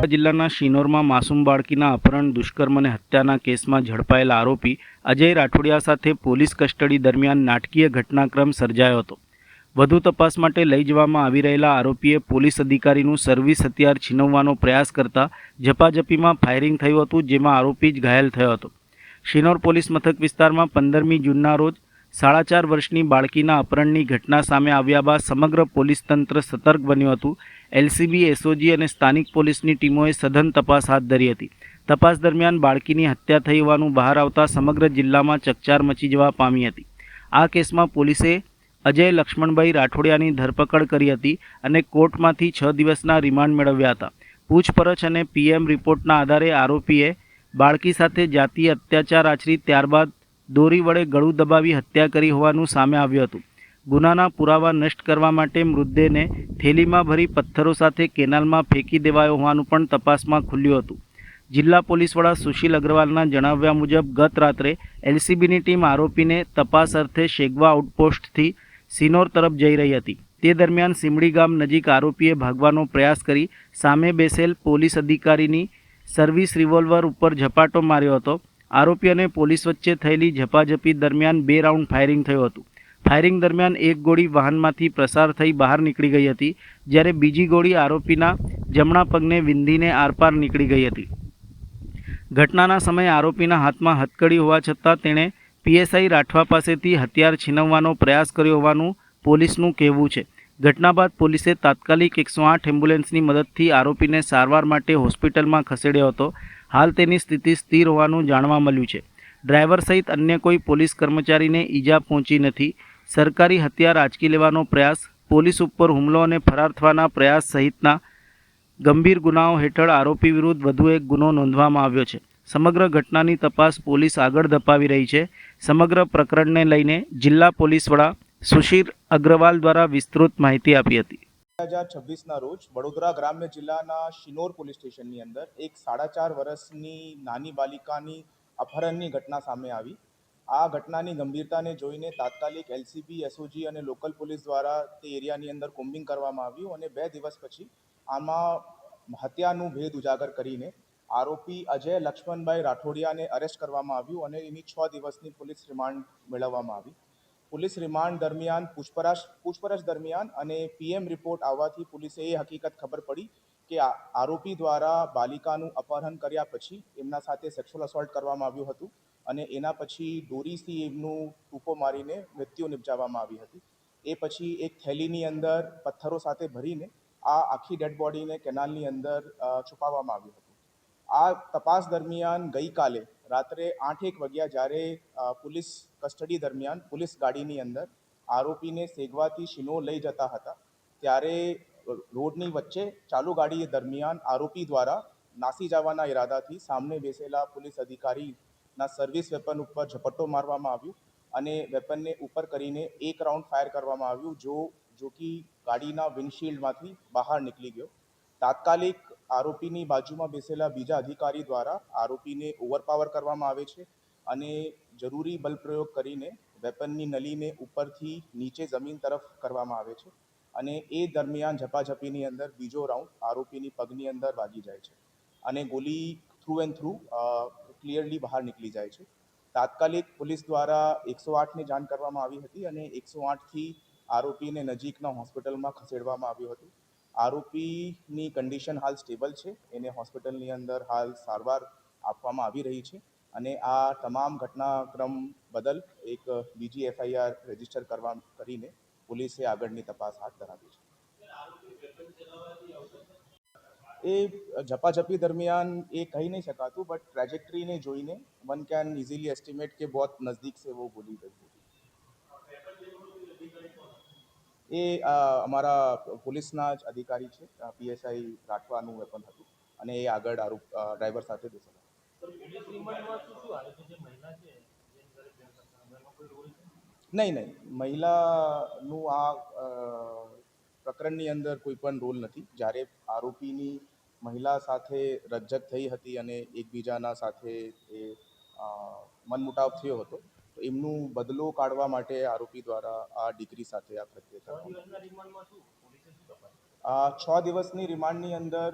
જિલ્લાના શિનોરમાં માસૂમ બાળકીના અપહરણ, દુષ્કર્મ અને હત્યાના કેસમાં ઝડપાયેલા આરોપી અજય રાઠોડિયા સાથે પોલીસ કસ્ટડી દરમિયાન નાટકીય ઘટનાક્રમ સર્જાયો હતો. વધુ તપાસ માટે લઈ જવામાં આવી રહેલા આરોપીએ પોલીસ અધિકારીનું સર્વિસ હથિયાર છીનવવાનો પ્રયાસ કરતા ઝપાઝપીમાં ફાયરિંગ થયું હતું, જેમાં આરોપી જ ઘાયલ થયો હતો. શિનોર પોલીસ મથક વિસ્તારમાં 15મી જૂનના રોજ 4.5 વર્ષની બાળકીના અપહરણની ઘટના સામે આવ્યા બાદ સમગ્ર પોલીસ તંત્ર સતર્ક બન્યું હતું. એલસીબી, એસઓજી અને સ્થાનિક પોલીસની ટીમોએ સઘન તપાસ હાથ ધરી હતી. તપાસ દરમિયાન બાળકીની હત્યા થઈ હોવાનું બહાર આવતા સમગ્ર જિલ્લામાં ચકચાર મચી જવા પામી હતી. આ કેસમાં પોલીસે અજય લક્ષ્મણભાઈ રાઠોડિયાની ધરપકડ કરી હતી અને કોર્ટમાંથી 6 દિવસના રિમાન્ડ મેળવ્યા હતા. પૂછપરછ અને પીએમ રિપોર્ટના આધારે આરોપીએ બાળકી સાથે જાતીય અત્યાચાર આચરી ત્યારબાદ દોરી વડે ગળું દબાવી હત્યા કરી હોવાનું સામે આવ્યું હતું. ગુનાના પુરાવા નષ્ટ કરવા માટે મૃતદેહને થેલીમાં ભરી પથ્થરો સાથે કેનાલમાં ફેંકી દેવાયો હોવાનું પણ તપાસમાં ખુલ્યું હતું. જિલ્લા પોલીસ વડા સુશીલ અગ્રવાલના જણાવ્યા મુજબ ગત રાત્રે એલસીબીની ટીમ આરોપીને તપાસ અર્થે શેગવા આઉટપોસ્ટથી સિનોર તરફ જઈ રહી હતી. તે દરમિયાન સીમડી ગામ નજીક આરોપીએ ભાગવાનો પ્રયાસ કરી સામે બેસેલ પોલીસ અધિકારીની સર્વિસ રિવોલ્વર ઉપર ઝપાટો માર્યો હતો. આરોપી અને પોલીસ વચ્ચે થયેલી ઝપાઝપી દરમિયાન 2 રાઉન્ડ ફાયરિંગ થયું હતું. ફાયરિંગ દરમિયાન એક ગોળી વાહનમાંથી પસાર થઈ બહાર નીકળી ગઈ હતી, જ્યારે બીજી ગોળી આરોપીના જમણા પગને વિંધીને આરપાર નીકળી ગઈ હતી. ઘટનાના સમયે આરોપીના હાથમાં હથકડી હોવા છતાં તેણે પીએસઆઈ રાઠવા પાસેથી હથિયાર છીનવવાનો પ્રયાસ કર્યો હોવાનું પોલીસનું કહેવું છે. ઘટના બાદ પોલીસે તાત્કાલિક 108 એમ્બ્યુલન્સની મદદથી આરોપીને સારવાર માટે હોસ્પિટલમાં ખસેડ્યો હતો. હાલ તેની સ્થિતિ સ્થિર હોવાનું જાણવા મળ્યું છે. ડ્રાઈવર સહિત અન્ય કોઈ પોલીસ કર્મચારીને ઈજા પહોંચી નથી. સરકારી હથિયાર આંચકી લેવાનો પ્રયાસ, પોલીસ ઉપર હુમલો અને ફરાર થવાના પ્રયાસ સહિતના ગંભીર ગુનાઓ હેઠળ આરોપી વિરુદ્ધ વધુ એક ગુનો નોંધવામાં આવ્યો છે. સમગ્ર ઘટનાની તપાસ પોલીસ આગળ ધપાવી રહી છે. સમગ્ર પ્રકરણને લઈને જિલ્લા પોલીસ વડા સુશીલ અગ્રવાલ દ્વારા વિસ્તૃત માહિતી આપી હતી. 2026ના રોજ વડોદરા ગ્રામ્ય જિલ્લાના શિનોર પોલીસ સ્ટેશનની અંદર એક 4.5 વર્ષની નાની બાલિકાની અપહરણની ઘટના સામે આવી. આ ઘટનાની ગંભીરતાને જોઈને તાત્કાલિક એલસીબી, એસઓજી અને લોકલ પોલીસ દ્વારા તે એરિયાની અંદર કોમ્બિંગ કરવામાં આવ્યું અને 2 દિવસ પછી આમાં હત્યાનું ભેદ ઉજાગર કરીને આરોપી અજય લક્ષ્મણભાઈ રાઠોડિયાને અરેસ્ટ કરવામાં આવ્યું અને એની 6 દિવસની પોલીસ રિમાન્ડ મેળવવામાં આવી. પોલીસ રિમાન્ડ દરમિયાન પૂછપરછ દરમિયાન અને પીએમ રિપોર્ટ આવવાથી પોલીસે એ હકીકત ખબર પડી કે આરોપી દ્વારા બાલિકાનું અપહરણ કર્યા પછી એમના સાથે સેક્સ્યુઅલ અસોલ્ટ કરવામાં આવ્યું હતું અને એના પછી દોરીથી એમનું ટૂંપો મારીને મૃત્યુ નિપજાવવામાં આવી હતી. એ પછી એક થેલીની અંદર પથ્થરો સાથે ભરીને આ આખી ડેડ બોડીને કેનાલની અંદર છુપાવવામાં આવ્યું હતું. આ તપાસ દરમિયાન ગઈકાલે રાત્રે 8:01 વાગ્યા જ્યારે પોલીસ કસ્ટડી દરમિયાન પોલીસ ગાડીની અંદર આરોપીને સેગવાથી શિનોર લઈ જતા હતા, ત્યારે રોડની વચ્ચે ચાલુ ગાડી દરમિયાન આરોપી દ્વારા નાસી જવાના ઈરાદાથી સામે બેસેલા પોલીસ અધિકારીના સર્વિસ વેપન ઉપર ઝપટ્ટો મારવામાં આવ્યું અને વેપનને ઉપર કરીને 1 રાઉન્ડ ફાયર કરવામાં આવ્યું, જો કે ગાડીના વિન્ડશીલ્ડમાંથી બહાર નીકળી ગયો. તાત્કાલિક આરોપીની બાજુમાં બેસેલા બીજા અધિકારી દ્વારા આરોપીને ઓવરપાવર કરવામાં આવે છે અને જરૂરી બલ પ્રયોગ કરીને વેપનની નલીને ઉપરથી નીચે જમીન તરફ કરવામાં આવે છે અને એ દરમિયાન ઝપાઝપીની અંદર બીજો રાઉન્ડ આરોપીની પગની અંદર વાગી જાય છે અને ગોલી થ્રુ એન્ડ થ્રુ ક્લિયરલી બહાર નીકળી જાય છે. તાત્કાલિક પોલીસ દ્વારા 108ને જાણ કરવામાં આવી હતી અને 108થી આરોપીને નજીકના હોસ્પિટલમાં ખસેડવામાં આવ્યો હતો. આરોપીની કન્ડિશન હાલ સ્ટેબલ છે, એને હોસ્પિટલની અંદર હાલ સારવાર આપવામાં આવી રહી છે અને આ તમામ ઘટનાક્રમ બદલ એક બીજી એફઆઈઆર રજીસ્ટર કરીને પોલીસે આગળની તપાસ હાથ ધરાવી છે. એ ઝપાઝપી દરમિયાન એ કહી નહીં શકાતું, બટ ટ્રેજેક્ટરીને જોઈને વન કેન ઇઝીલી એસ્ટિમેટ કે બહુ નજદીક સે वो गोली गई होगी. એ અમારા પોલીસના જ અધિકારી છે, પીએસઆઈ રાઠવાનું વેપન હતું અને એ આગળ ડ્રાઈવર સાથે બેસેલા. નહીં, મહિલાનું આ પ્રકરણની અંદર કોઈ પણ રોલ નથી. જ્યારે આરોપીની મહિલા સાથે રકઝક થઈ હતી અને એકબીજાના સાથે એ મનમુટાવ થયો હતો, તો એમનું બદલો કાઢવા માટે આરોપી દ્વારા આ દીકરી સાથે આ કૃત્ય કરવામાં આવ્યું. 6 દિવસની રિમાન્ડની અંદર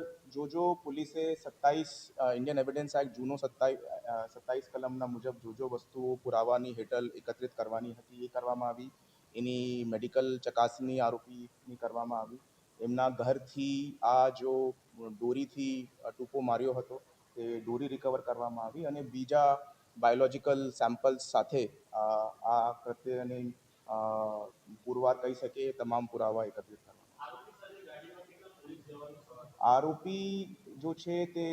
જો પોલીસે 27 ઇન્ડિયન એવિડન્સ એક્ટ જૂનો 27 કલમના મુજબ જો વસ્તુઓ પુરાવાની હેઠળ એકત્રિત કરવાની હતી એ કરવામાં આવી. એની મેડિકલ ચકાસણી આરોપીની કરવામાં આવી. એમના ઘરથી આ જો દોરીથી ટૂંપો માર્યો હતો તે દોરી રિકવર કરવામાં આવી અને બીજા બાયોલોજિકલ સેમ્પલ્સ સાથે આ કૃત્યની પુરવાર કહી શકે એ તમામ પુરાવા એકત્રિત કરવામાં. આરોપી જો છે તે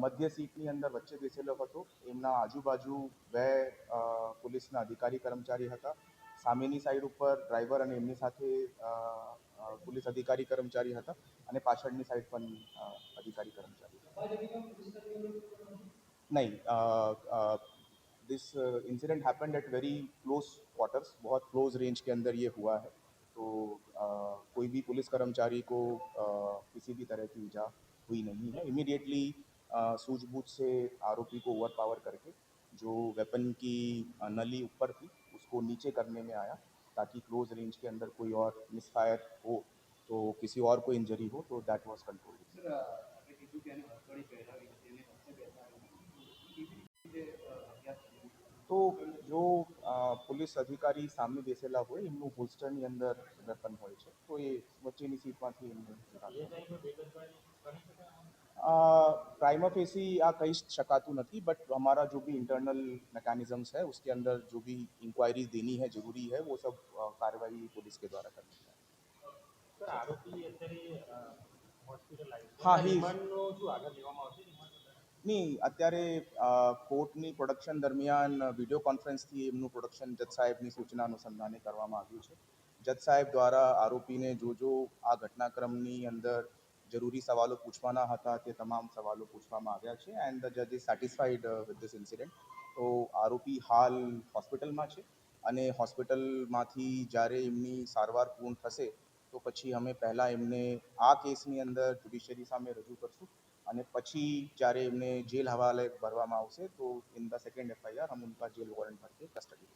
મધ્ય સીટની અંદર વચ્ચે બેસેલો હતો. એમના આજુબાજુ બે પોલીસના અધિકારી કર્મચારી હતા. સામેની સાઈડ ઉપર ડ્રાઈવર અને એમની સાથે પોલીસ અધિકારી કર્મચારી હતા અને પાછળની સાઈડ પણ અધિકારી કર્મચારી नहीं. This incident happened at very close quarters, बहुत क्लोज रेंज के अंदर ये हुआ है. तो कोई भी पुलिस कर्मचारी को किसी भी तरह की इजा हुई नहीं है. इमीडिएटली सूझबूझ से आरोपी को ओवर पावर करके जो वेपन की नली ऊपर थी उसको नीचे करने में आया ताकि क्लोज रेंज के अंदर कोई और मिसफायर हो तो किसी और को इंजरी हो तो दैट वाज कंट्रोल. તો જો પોલીસ અધિકારી સામે બેસેલા હોય એમનું હોલ્સ્ટરની અંદર વેપન હોય છે તો એ વચ્ચેની સીટમાંથી એમને प्राइमा फेसी आ कही शकातु नहीं, बट हमारा जो भी इंटरनल मैकेनिज्म्स है उसके अंदर जो भी इंक्वायरी देनी है जरूरी है वो सब कार्रवाई पुलिस के द्वारा करनी है. સર આરોપી અત્યારે હોસ્પિટલાઇઝ હા, he is. રિમાન્ડનો શું આગળ લેવામાં આવશે રિમાન્ડ નહીં, અત્યારે કોર્ટની પ્રોડક્શન દરમિયાન વિડીયો કોન્ફરન્સથી એમનું પ્રોડક્શન જજ સાહેબની સૂચના અનુસંધાને કરવામાં આવ્યું છે. જજ સાહેબ દ્વારા આરોપીને જો આ ઘટનાક્રમની અંદર જરૂરી સવાલો પૂછવાના હતા તે તમામ સવાલો પૂછવામાં આવ્યા છે એન્ડ ધ જજ is satisfied with this incident. તો આરોપી હાલ હોસ્પિટલમાં છે અને હોસ્પિટલમાંથી જ્યારે એમની સારવાર પૂર્ણ થશે તો પછી અમે પહેલાં એમને આ કેસની અંદર જ્યુડિશિયરી સામે રજૂ કરશું અને પછી જ્યારે એમને જેલ હવાલે ભરવામાં આવશે તો ઇન ધ સેકન્ડ FIR हम उनका जेल वारंट भर के कस्टडी